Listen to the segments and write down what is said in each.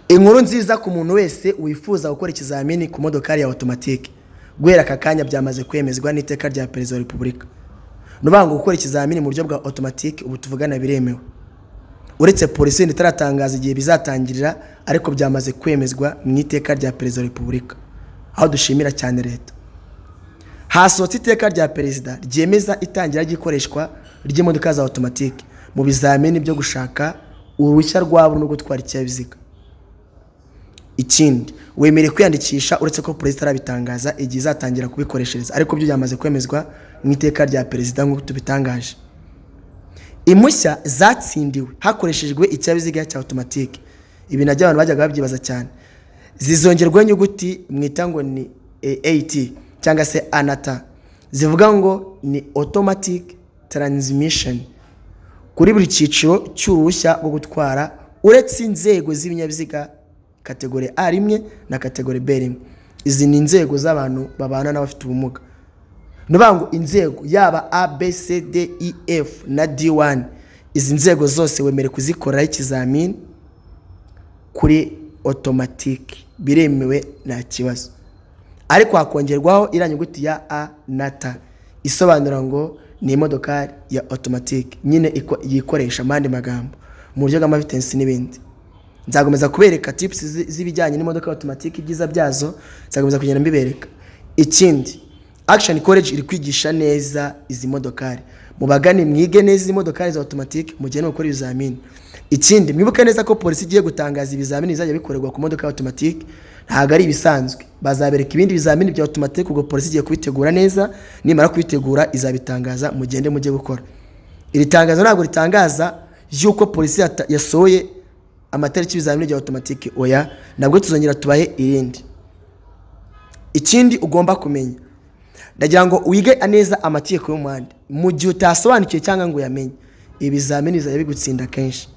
Inkuru nziza ku muntu wese wifuza gukora ikizamini ku modokari ya automatique. Guhera aka kanya byamaze kwemezwa n'iteka rya Perezida wa Repubulika. Nubango gukora ikizamini mu buryo bwa automatique ubu tuvugana biremewe. Uretse polisi ntitaratangaza igihe bizatangirira, ariko byamaze kwemezwa mu iteka rya Perezida wa Repubulika. Aho dushimira cyane leta. Hasohotse iteka rya Perezida ryemeza itangira gikoreshwa ry'imodoka za automatique mu bizamini byo gushaka uruhushya rwabo no gutwara ikinyabiziga. Ikindi, wemerewe kwiyandikisha uretse ko Perezida arabitangaza igihe izatangira kubikoreshereza, ariko byo byamaze kwemezwa mu iteka rya Perezida nk'uko tubitangaje. Impushya zatsindiwe hakoreshejwe ikinyabiziga cya automatique. Ibi najya abantu bajyaga babyibaza cyane. Zizongerwa inyuguti mwita ngo ni AT cyangwa se ANATA. Zivuga ngo ni automatic transmission. Kuri buri cyiciro cy'uruhushya rwo gutwara uretse inzego z'ibinyabiziga kategori A1 na kategori B1. Izi ni inzego z'abantu babana n'abafite ubumuga. Nubango inzego yaba A, B, C, D, E, F na D1. Izi nzego zose wemere kuzikorera ikizamini kuri automatique. Biremewe nta kibazo. Ariko hakongerwaho iranyuguti ya ANATA isobanura ngo ni imodoka ya automatique nyine yikoresha mandi magambo mu buryo bw'amavitensi n'ibindi. Nzagomeza kubereka tips z'ibijyanye n'imodoka automatique ibyiza byazo, nzagomeza kugenda mbibereka. Ikindi, Action College iri kwigisha neza izi modokari. Mubagane mwige neza imodokari za automatique mugene gukora ibizamini. Ikindi, mwibuke neza ko polisi igiye gutangaza ibizamini bizajya bikorerwa ku modoka automatique ntago ari ibisanzwe. Bazabereka ibindi bizamini bya automatique ubwo polisi igiye kubitegura neza, nimara kubitegura izabitangaza mugende mujye gukora. Iri tangazo ntabwo ritangaza yuko polisi yasohoye amatariki y'ibizamini bya automatique, oya, nabwo tuzongera tubahe irindi. Ikindi ugomba kumenya, ndagira ngo wige neza amategeko y'umuhanda mu gihe utasobanukiye cyangwa ngo yamenye. Ibizamini bizajya bigutsinda kenshi.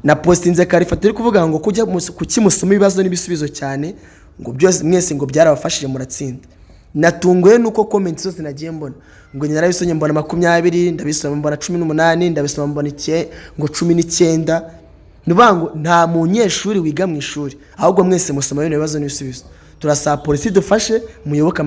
Na postinze karifata iri kuvuga ngo kujya kukimusoma ibibazo n'ibisubizo cyane ngo byose mwese ngo byarabafashije muratsinda. Natunguye nuko comment zose nagiye mbona ngo narabisonye mbona 20, ndabisoma mbona 18, ndabisoma mbona ngo 19. Nubango nta munyeshuri wiga mu ishuri, ahubwo mwese musoma bino bibazo n'ibisubizo. Turasaba polisi dufashe muyoboka